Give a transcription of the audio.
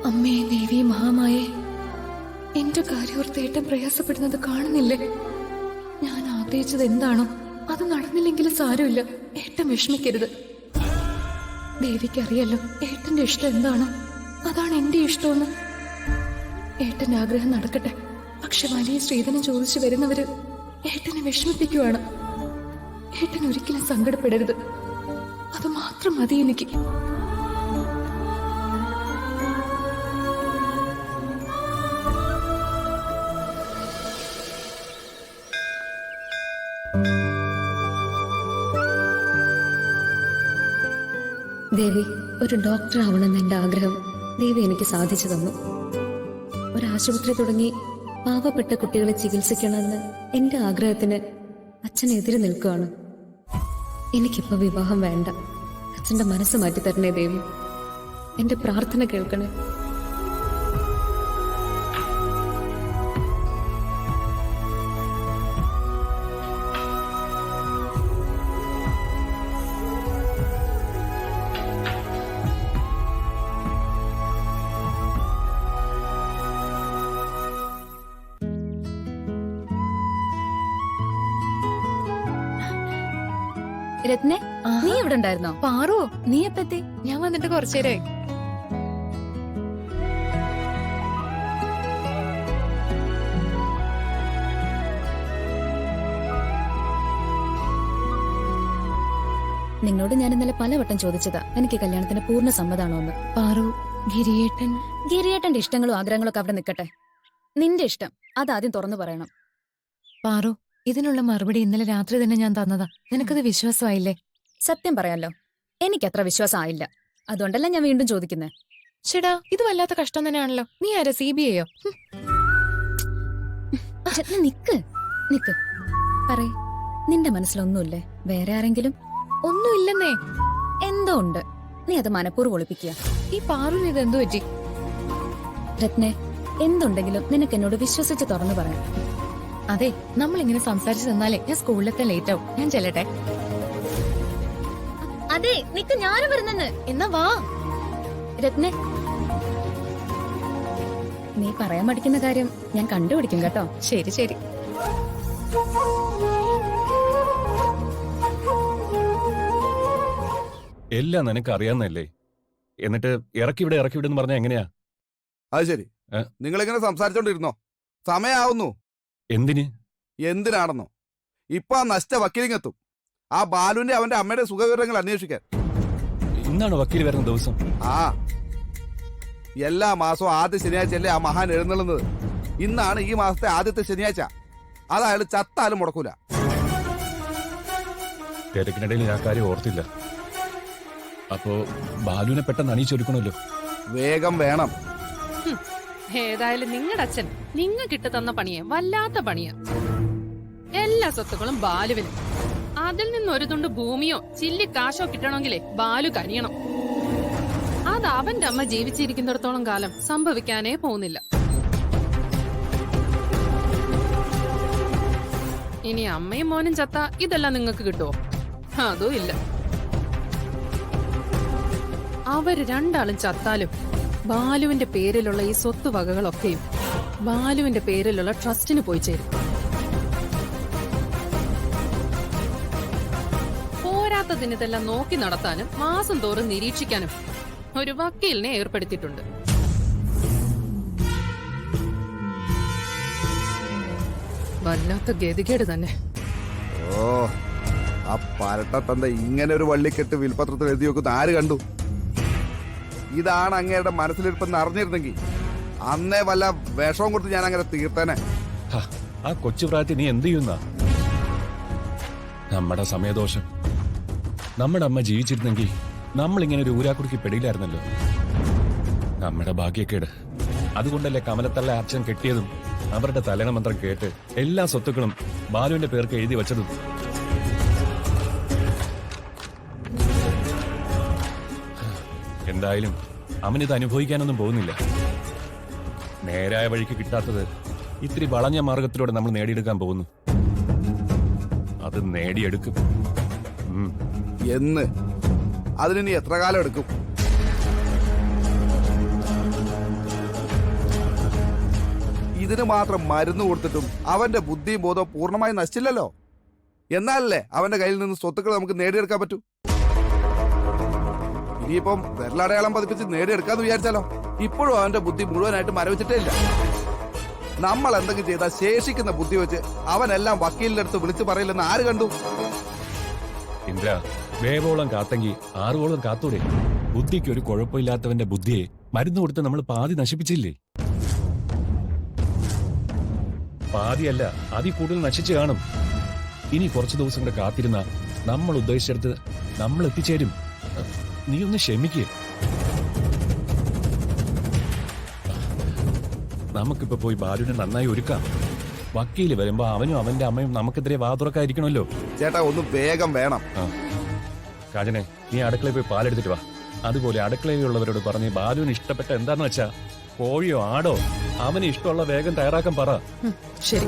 അമ്മേ ദേവി മഹാമായേ, എന്റെ കാര്യോർത്ത് ഏട്ടൻ പ്രയാസപ്പെടുന്നത് കാണുന്നില്ലേ? ഞാൻ ആഗ്രഹിച്ചത് എന്താണോ അത് നടന്നില്ലെങ്കിലും സാരമില്ല, ഏട്ടൻ വിഷമിക്കരുത്. ദേവിക്കറിയല്ലോ ഏട്ടന്റെ ഇഷ്ടം എന്താണോ അതാണ് എന്റെ ഇഷ്ടമെന്ന്. ഏട്ടന്റെ ആഗ്രഹം നടക്കട്ടെ. പക്ഷെ വലിയ സ്ത്രീധനം ചോദിച്ചു വരുന്നവര് ഏട്ടനെ വിഷമിപ്പിക്കുവാണ്. ഏട്ടൻ ഒരിക്കലും സങ്കടപ്പെടരുത്, അത് മാത്രം മതി എനിക്ക്. ദേവി, ഒരു ഡോക്ടർ ആവണമെന്ന് എന്റെ ആഗ്രഹം ദേവി എനിക്ക് സാധിച്ചു തന്നു. ഒരാശുപത്രി തുടങ്ങി പാവപ്പെട്ട കുട്ടികളെ ചികിത്സിക്കണമെന്ന് എന്റെ ആഗ്രഹത്തിന് അച്ഛനെതിരെ നിൽക്കുകയാണ്. എനിക്കിപ്പോ വിവാഹം വേണ്ട. അച്ഛന്റെ മനസ്സ് മാറ്റി തരണേ ദേവി, എന്റെ പ്രാർത്ഥന കേൾക്കണേ. രത്നെ, നീ ഇവിടെ ഉണ്ടായിരുന്നോ? പാറു, നീ എപ്പത്തി? ഞാൻ വന്നിട്ട് കുറച്ചേരായി. നിന്നോട് ഞാൻ ഇന്നലെ പലവട്ടം ചോദിച്ചതാ എനിക്ക് കല്യാണത്തിന് പൂർണ്ണ സമ്മതാണോ എന്ന്. പാറു, ഗിരിയേട്ടന്റെ ഇഷ്ടങ്ങളും ആഗ്രഹങ്ങളും ഒക്കെ അവിടെ നിൽക്കട്ടെ. നിന്റെ ഇഷ്ടം അതാദ്യം തുറന്നു പറയണം. പാറു, ഇതിനുള്ള മറുപടി ഇന്നലെ രാത്രി തന്നെ ഞാൻ തന്നതാ. നിനക്കത് വിശ്വാസമായില്ലേ? സത്യം പറയാലോ, എനിക്കത്ര വിശ്വാസം ആയില്ല. അതുകൊണ്ടല്ല ഞാൻ വീണ്ടും ചോദിക്കുന്നേ. ചേടാ, ഇത് വല്ലാത്ത കഷ്ടം തന്നെയാണല്ലോ. നീ ആരാ, CBI യോ? നിക്ക് നിക്ക്, പറയ്, നിന്റെ മനസ്സിലൊന്നുമില്ലേ? വേറെ ആരെങ്കിലും? ഒന്നുമില്ലെന്നേ. എന്തോ ഉണ്ട്. നീ അത് മനഃപൂർവ്വം ഒളിപ്പിക്കുക. ഈ പാറുവിന് ഇത് എന്തു പറ്റി? രത്നെ, എന്തുണ്ടെങ്കിലും നിനക്ക് എന്നോട് വിശ്വസിച്ച് തുറന്നു പറയാം. അതെ, നമ്മൾ ഇങ്ങനെ സംസാരിച്ചു തന്നാലേ ഞാൻ സ്കൂളിലെത്താൻ ലേറ്റ് ആവും. ഞാൻ ചെല്ലട്ടെ. അതെ, നിക്ക്, ഞാനും വരുന്നെന്ന്. എന്നാ വാ. രത്നെ, നീ പറയാൻ പഠിക്കുന്ന കാര്യം ഞാൻ കണ്ടുപിടിക്കും കേട്ടോ. ശരി ശരി. എല്ലാം നിനക്ക് അറിയാന്നല്ലേ? എന്നിട്ട് ഇറക്കിവിടെ എന്ന് പറഞ്ഞാൽ എങ്ങനെയാ? അത് ശരി, നിങ്ങളിങ്ങനെ സംസാരിച്ചോണ്ടിരുന്നോ? സമയാവുന്നു. എന്തിന്? എന്തിനാണെന്നോ? ഇപ്പൊ ആ നഷ്ട വക്കീലിങ്ങെത്തും. ആ ബാലുവിന്റെ അവന്റെ അമ്മയുടെ സുഖവിവരങ്ങൾ അന്വേഷിക്കാൻ. ഇന്നാണ് വക്കീൽ വരുന്ന ദിവസം? ആ, എല്ലാ മാസവും ആദ്യ ശനിയാഴ്ചയല്ലേ ആ മഹാൻ എഴുന്നള്ളുന്നത്. ഇന്നാണ് ഈ മാസത്തെ ആദ്യത്തെ ശനിയാഴ്ച. അതായത് ചത്താലും മുടക്കൂല. തിരക്കിനിടയിൽ ഞാൻ കാര്യം ഓർത്തില്ല. അപ്പോ ബാലുവിനെ പെട്ടെന്ന് അണിയിച്ചൊരുക്കണമല്ലോ. വേഗം വേണം. ഏതായാലും നിങ്ങളുടെ അച്ഛൻ കിട്ടു തന്ന പണിയെ വല്ലാത്ത പണിയാ. എല്ലാ സ്വത്തുക്കളും ബാലുവിന്. അതിൽ നിന്ന് ഒരു തുണ്ട് ഭൂമിയോ ചില്ലി കാശോ കിട്ടണമെങ്കിലേ ബാലു കനിയണം. അത് അവന്റെ അമ്മ ജീവിച്ചിരിക്കുന്നിടത്തോളം കാലം സംഭവിക്കാനേ പോകുന്നില്ല. ഇനി അമ്മയും മോനും ചത്ത ഇതെല്ലാം നിങ്ങൾക്ക് കിട്ടുമോ? അതും ഇല്ല. അവര് രണ്ടാളും ചത്താലും ബാലുവിന്റെ പേരിലുള്ള ഈ സ്വത്ത് വകകളൊക്കെയും ബാലുവിന്റെ പേരിലുള്ള ട്രസ്റ്റിന് പോയി ചേരും. പോരാത്തതിന് ഇതെല്ലാം നോക്കി നടത്താനും മാസം തോറും നിരീക്ഷിക്കാനും ഒരു വക്കീലിനെ ഏർപ്പെടുത്തിയിട്ടുണ്ട്. വല്ലാത്ത ഗതികേട് തന്നെ. ഓ, ആ പരട്ടത്തന്ത ഇങ്ങനെ ഒരു വള്ളിക്കെട്ട് വിൽപത്രത്തിൽ എഴുതി വെക്കുന്ന ആര് കണ്ടു? ഇതാണ് അങ്ങയുടെ മനസ്സിലിരിപ്പെന്ന് അറിഞ്ഞിരുന്നെങ്കിൽ അന്നേ വല്ല വിഷവും കൊടുത്ത് ഞാൻ അങ്ങനെ തീർത്തേനെ. ആ കൊച്ചു പ്രായത്തിൽ നീ എന്ത് ചെയ്യുന്ന? നമ്മുടെ സമയദോഷം. നമ്മുടെ അമ്മ ജീവിച്ചിരുന്നെങ്കിൽ നമ്മളിങ്ങനെ ഒരു ഊരാക്കുറുക്കി പെടിയിലായിരുന്നല്ലോ. നമ്മുടെ ഭാഗ്യക്കേട്. അതുകൊണ്ടല്ലേ കമലത്തള്ള അച്ഛൻ കെട്ടിയതും അവരുടെ തലണ മന്ത്രം കേട്ട് എല്ലാ സ്വത്തുക്കളും ബാലുവിന്റെ പേർക്ക് എഴുതി വെച്ചതും. എന്തായാലും അവനിത് അനുഭവിക്കാനൊന്നും പോകുന്നില്ല. നേരായ വഴിക്ക് കിട്ടാത്തത് ഇത്തിരി വളഞ്ഞ മാർഗത്തിലൂടെ നമ്മൾ നേടിയെടുക്കാൻ പോകുന്നു. അത് നേടിയെടുക്കും. എന്ന് അതിനി എത്ര കാലം എടുക്കും? ഇതിന് മാത്രം മരുന്ന് കൊടുത്തിട്ടും അവന്റെ ബുദ്ധിയും ബോധവും പൂർണ്ണമായി നശിച്ചില്ലല്ലോ. എന്നാലല്ലേ അവന്റെ കയ്യിൽ നിന്ന് സ്വത്തുക്കൾ നമുക്ക് നേടിയെടുക്കാൻ പറ്റൂ. ഇനിയിപ്പം വിരലടയാളം പതിപ്പിച്ച് നേടിയെടുക്കാന്ന് വിചാരിച്ചാലോ? ഇപ്പോഴും അവന്റെ ബുദ്ധി മുഴുവനായിട്ട് മരവിച്ചിട്ടേ ഇല്ല. നമ്മൾ എന്തെങ്കിലും ചെയ്താൽ ശേഷിക്കുന്ന ബുദ്ധി വെച്ച് അവനെല്ലാം വക്കീലിന്റെ അടുത്ത് വിളിച്ചു പറയില്ലെന്ന് ആര് കണ്ടു? ഇന്ദ്ര, വേവോളം കാത്തെങ്കിൽ ആറുവോളം കാത്തൂടെ? ബുദ്ധിക്ക് ഒരു കുഴപ്പമില്ലാത്തവന്റെ ബുദ്ധിയെ മരുന്ന് കൊടുത്ത് നമ്മൾ പാതി നശിപ്പിച്ചില്ലേ? പാതിയല്ല, അതിൽ കൂടുതൽ നശിച്ചു കാണും. ഇനി കുറച്ചു ദിവസം കൂടെ കാത്തിരുന്ന നമ്മൾ ഉദ്ദേശിച്ചെടുത്ത് നമ്മൾ എത്തിച്ചേരും. നീ ഒന്ന് ക്ഷമിക്കേ. നമുക്കിപ്പോ പോയി ബാലുവിനെ നന്നായി ഒരുക്കാം. വക്കീല് വരുമ്പോ അവനും അവന്റെ അമ്മയും നമുക്കെതിരെ വാതുറക്കായിരിക്കണമല്ലോ. ചേട്ടാ ഒന്ന് വേഗം വേണം. കാജനെ, നീ അടുക്കളയിൽ പോയി പാലെടുത്തിട്ട് വാ. അതുപോലെ അടുക്കളയിലുള്ളവരോട് പറഞ്ഞ് ബാലുവിന് ഇഷ്ടപ്പെട്ട എന്താന്ന് വെച്ചാ കോഴിയോ ആടോ അവന് ഇഷ്ടമുള്ള വേഗം തയ്യാറാക്കാൻ പറ. ശരി.